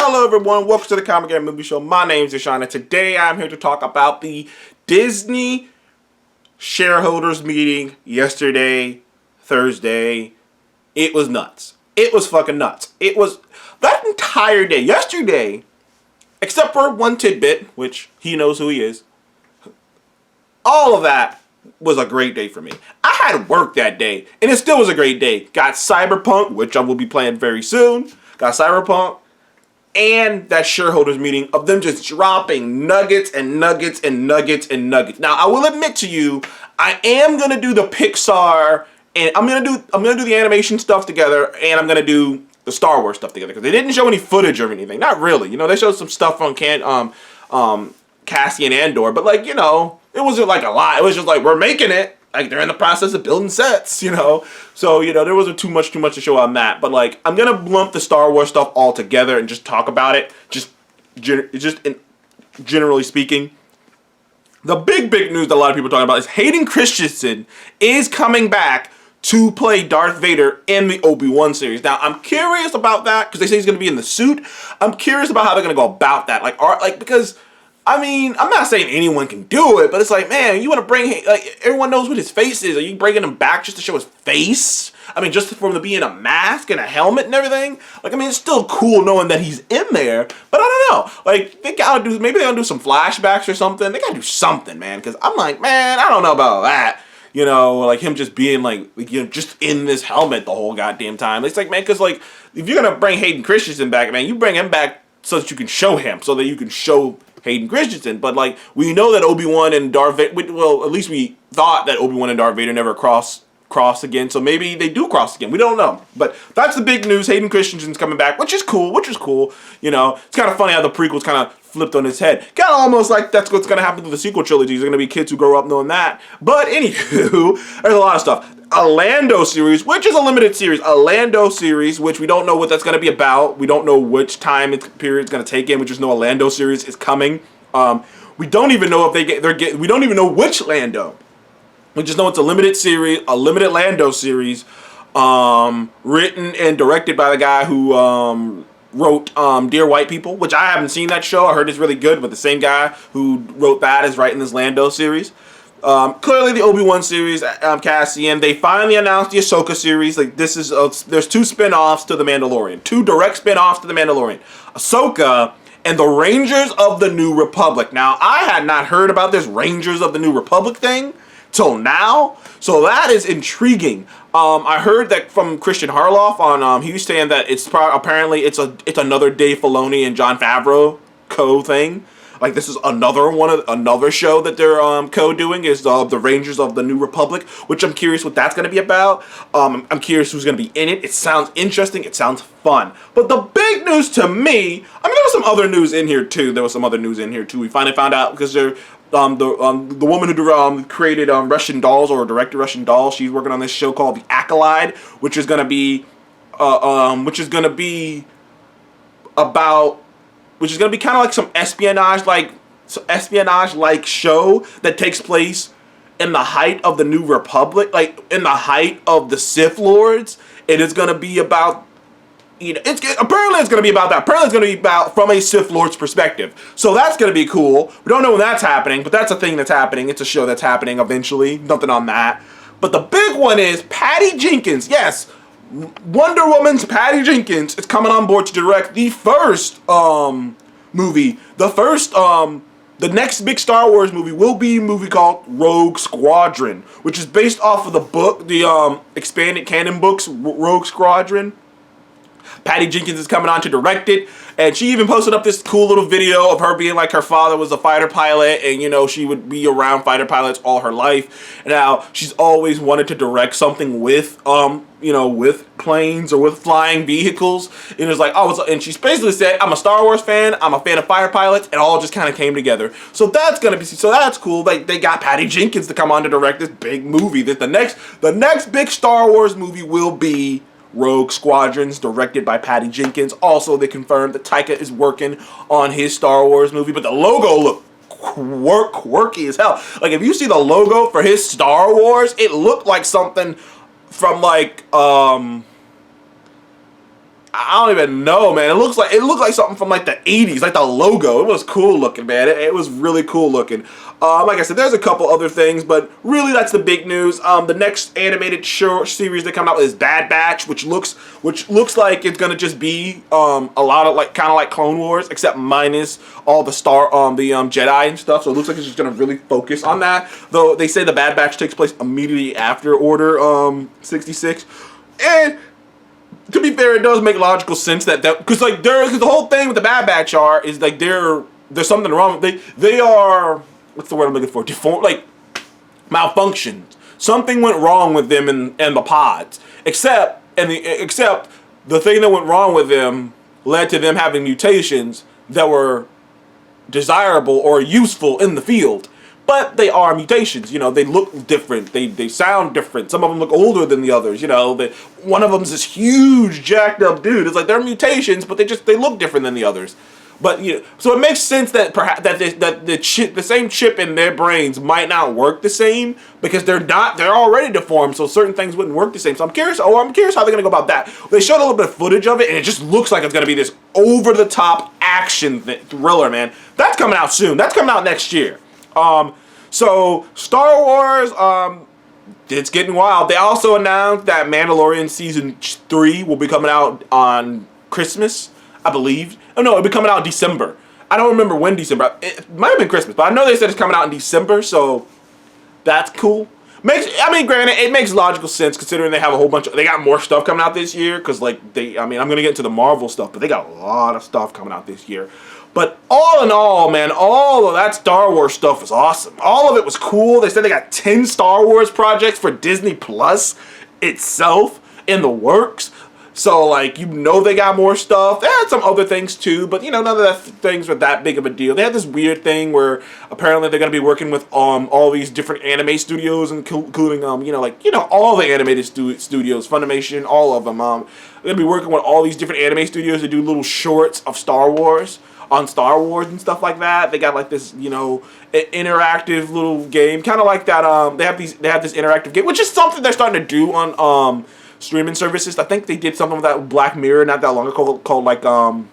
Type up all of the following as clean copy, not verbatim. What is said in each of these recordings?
Hello everyone, welcome to the Comic and Movie Show. My name is Deshaun, and today I'm here to talk about the Disney shareholders meeting yesterday, Thursday. It was nuts. It was fucking nuts. It was that entire day, yesterday, except for one tidbit, which he knows who he is. All of that was a great day for me. I had work that day, and it still was a great day. Got Cyberpunk, which I will be playing very soon. Got Cyberpunk. And that shareholders meeting of them just dropping nuggets and nuggets and nuggets and nuggets. Now, I will admit to you, I am gonna do the Pixar, and I'm gonna do the animation stuff together, and I'm gonna do the Star Wars stuff together because they didn't show any footage or anything. Not really. You know, they showed some stuff on Cassian Andor, but like, you know, it wasn't like a lot. It was just like, we're making it. Like, they're in the process of building sets, you know? So, you know, there wasn't too much to show on that. But, like, I'm going to lump the Star Wars stuff all together and just talk about it. Generally speaking. The big news that a lot of people are talking about is Hayden Christensen is coming back to play Darth Vader in the Obi-Wan series. Now, I'm curious about that because they say he's going to be in the suit. I'm curious about how they're going to go about that. Because... I mean, I'm not saying anyone can do it, but it's like, man, you want to bring, like, everyone knows what his face is. Are you bringing him back just to show his face? I mean, just for him to be in a mask and a helmet and everything? Like, I mean, it's still cool knowing that he's in there, but I don't know. Like, they gotta do, maybe they gotta do some flashbacks or something. They gotta do something, man, because I'm like, man, I don't know about that. You know, like him just being like, you know, just in this helmet the whole goddamn time. It's like, man, because, like, if you're gonna bring Hayden Christensen back, man, you bring him back so that you can show him, so that you can show Hayden Christensen. But like, we know that Obi-Wan and Darth Vader, well, at least we thought that Obi-Wan and Darth Vader never cross again, so maybe they do cross again. We don't know. But that's the big news. Hayden Christensen's coming back, which is cool. You know, it's kind of funny how the prequels kind of flipped on its head. Kind of almost like that's what's going to happen to the sequel trilogies. They're going to be kids who grow up knowing that. But anywho, there's a lot of stuff. A Lando series, which is a limited series. A Lando series, which we don't know what that's going to be about. We don't know which time period it's going to take in. We just know a Lando series is coming. We don't even know if we don't even know which Lando. We just know it's a limited series, a limited Lando series, written and directed by the guy who wrote Dear White People, which I haven't seen that show. I heard it's really good, but the same guy who wrote that is writing this Lando series. Clearly the Obi-Wan series, Cassian, they finally announced the Ahsoka series. Like, this is, there's two spin-offs to The Mandalorian. Two direct spin-offs to The Mandalorian. Ahsoka and the Rangers of the New Republic. Now, I had not heard about this Rangers of the New Republic thing till now, so that is intriguing. I heard that from Christian Harloff on, he was saying that it's apparently it's another Dave Filoni and Jon Favreau co-thing. Like, this is another show that they're co-doing is the Rangers of the New Republic, which I'm curious what that's going to be about. I'm curious who's going to be in it. It sounds interesting. It sounds fun. But the big news to me, I mean, there was some other news in here too. We finally found out because they're the woman who created Russian Dolls, or directed Russian Dolls. She's working on this show called The Acolyte, which is going to be kind of like some espionage-like show that takes place in the height of the New Republic, like in the height of the Sith Lords. It is going to be about, you know, apparently it's going to be about that. Apparently it's going to be about from a Sith Lord's perspective. So that's going to be cool. We don't know when that's happening, but that's a thing that's happening. It's a show that's happening eventually. Nothing on that. But the big one is Patty Jenkins. Yes, Wonder Woman's Patty Jenkins is coming on board to direct the first movie. The next big Star Wars movie will be a movie called Rogue Squadron, which is based off of the book, the expanded canon books, Rogue Squadron. Patty Jenkins is coming on to direct it, and she even posted up this cool little video of her being like her father was a fighter pilot, and, you know, she would be around fighter pilots all her life, and now she's always wanted to direct something with, you know, with planes or with flying vehicles, and it's like, and she's basically said, I'm a Star Wars fan, I'm a fan of fighter pilots, it all just kind of came together. So that's cool. Like, they got Patty Jenkins to come on to direct this big movie. The next big Star Wars movie will be Rogue Squadrons, directed by Patty Jenkins. Also, they confirmed that Taika is working on his Star Wars movie, but the logo looked quirky as hell. Like, if you see the logo for his Star Wars, it looked like something from, like, I I don't even know, man. It looked like something from like the 80s, like the logo. It was cool looking, man. It was really cool looking. Like I said, there's a couple other things, but really that's the big news. The next animated short series that come out is Bad Batch, which looks like it's gonna just be a lot of like kind of like Clone Wars, except minus all the Jedi and stuff. So it looks like it's just gonna really focus on that. Though they say the Bad Batch takes place immediately after Order 66, and to be fair, it does make logical sense that because like because the whole thing with the Bad Batch is like there's something wrong. They are, what's the word I'm looking for? Like malfunctioned. Something went wrong with them and the pods. Except the thing that went wrong with them led to them having mutations that were desirable or useful in the field. But they are mutations, you know. They look different. They sound different. Some of them look older than the others, you know. One of them's this huge, jacked up dude. It's like they're mutations, but they look different than the others. But you know, so it makes sense that perhaps the same chip in their brains might not work the same because they're already deformed. So certain things wouldn't work the same. So I'm curious how they're gonna go about that. They showed a little bit of footage of it, and it just looks like it's gonna be this over the top action thriller, man. That's coming out soon. That's coming out next year. So Star Wars, it's getting wild. They also announced that Mandalorian Season 3 will be coming out on Christmas, I believe. Oh no, it'll be coming out in December. I don't remember when December. It might have been Christmas, but I know they said it's coming out in December, so that's cool. Granted, it makes logical sense considering they have a whole bunch they got more stuff coming out this year, because like I'm gonna get into the Marvel stuff, but they got a lot of stuff coming out this year. But all in all, man, all of that Star Wars stuff was awesome. All of it was cool. They said they got 10 Star Wars projects for Disney Plus itself in the works. So, like, you know they got more stuff. They had some other things, too, but, you know, none of that things were that big of a deal. They had this weird thing where apparently they're going to be working with all these different anime studios, including, all the animated studios, Funimation, all of them. They're going to be working with all these different anime studios to do little shorts of Star Wars. On Star Wars and stuff like that. They got like this, interactive little game, kind of like that. They have this interactive game, which is something they're starting to do on streaming services. I think they did something with that Black Mirror not that long ago called like Blundersnap.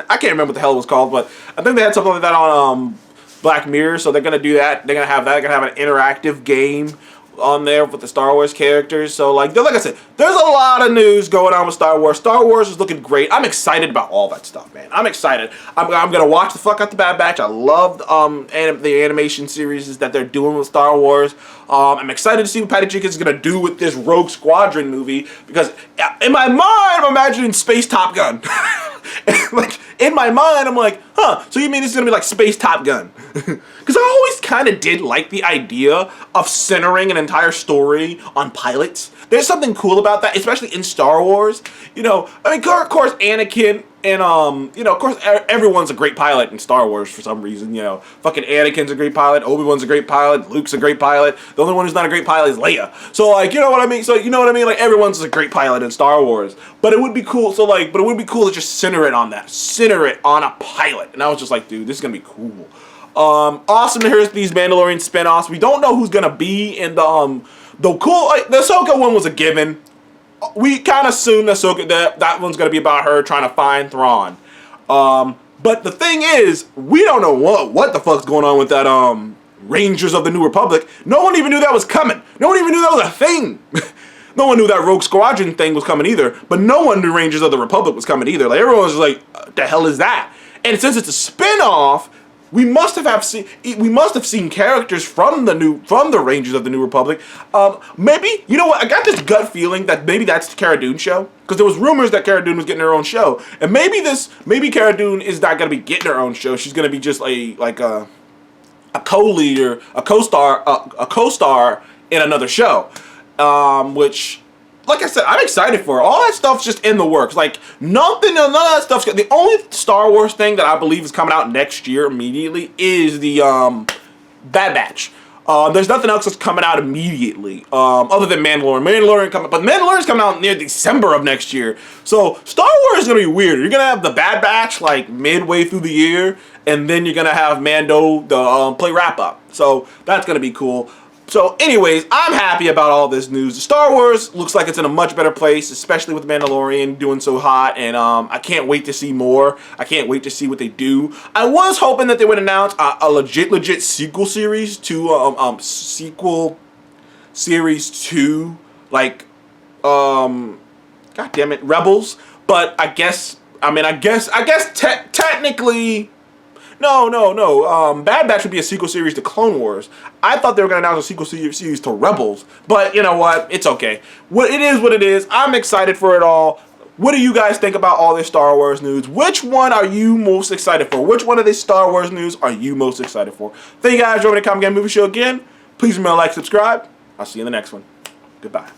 I can't remember what the hell it was called, but I think they had something like that on Black Mirror. So they're gonna do that. They're gonna have that. They're gonna have an interactive game on there with the Star Wars characters. So like I said, there's a lot of news going on with Star Wars. Star Wars is looking great. I'm excited about all that stuff, man. I'm excited. I'm gonna watch the fuck out the Bad Batch. I love the animation series that they're doing with Star Wars. I'm excited to see what Patty Jenkins is gonna do with this Rogue Squadron movie, because in my mind I'm imagining Space Top Gun. Like in my mind I'm like, so you mean this is gonna be like Space Top Gun? Because I always kind of did like the idea of centering an entire story on pilots. There's something cool about that, especially in Star Wars. Of course, Anakin and of course, everyone's a great pilot in Star Wars for some reason. Fucking Anakin's a great pilot. Obi-Wan's a great pilot. Luke's a great pilot. The only one who's not a great pilot is Leia. So like, you know what I mean? Like everyone's a great pilot in Star Wars. But it would be cool. But it would be cool to just center it on that. Center it on a pilot. And I was just like, dude, this is gonna be cool. Awesome to hear these Mandalorian spinoffs. We don't know who's gonna be in the Ahsoka one was a given. We kind of assumed that one's gonna be about her trying to find Thrawn. But the thing is, we don't know what the fuck's going on with that Rangers of the New Republic. No one even knew that was coming. No one even knew that was a thing. No one knew that Rogue Squadron thing was coming either. But no one knew Rangers of the Republic was coming either. Like everyone was like, the hell is that? And since it's a spinoff, we must have seen characters from the Rangers of the New Republic. Maybe, you know what? I got this gut feeling that maybe that's the Cara Dune show, because there was rumors that Cara Dune was getting her own show, and maybe Cara Dune is not gonna be getting her own show. She's gonna be just a co-leader, a co-star in another show, which. Like I said, I'm excited for it. All that stuff's just in the works. Like, none of that stuff's... The only Star Wars thing that I believe is coming out next year immediately is the Bad Batch. There's nothing else that's coming out immediately other than Mandalorian. But Mandalorian's coming out near December of next year. So, Star Wars is going to be weird. You're going to have the Bad Batch, like, midway through the year. And then you're going to have Mando play wrap-up. So, that's going to be cool. So anyways, I'm happy about all this news. Star Wars looks like it's in a much better place, especially with Mandalorian doing so hot, and I can't wait to see more. I can't wait to see what they do. I was hoping that they would announce a legit sequel series to sequel series to like God damn it, Rebels. But I guess technically. No. Bad Batch would be a sequel series to Clone Wars. I thought they were going to announce a sequel series to Rebels. But you know what? It's okay. It is what it is. I'm excited for it all. What do you guys think about all this Star Wars news? Which one are you most excited for? Which one of this Star Wars news are you most excited for? Thank you guys for joining the Comic Game Movie Show again. Please remember to like, subscribe. I'll see you in the next one. Goodbye.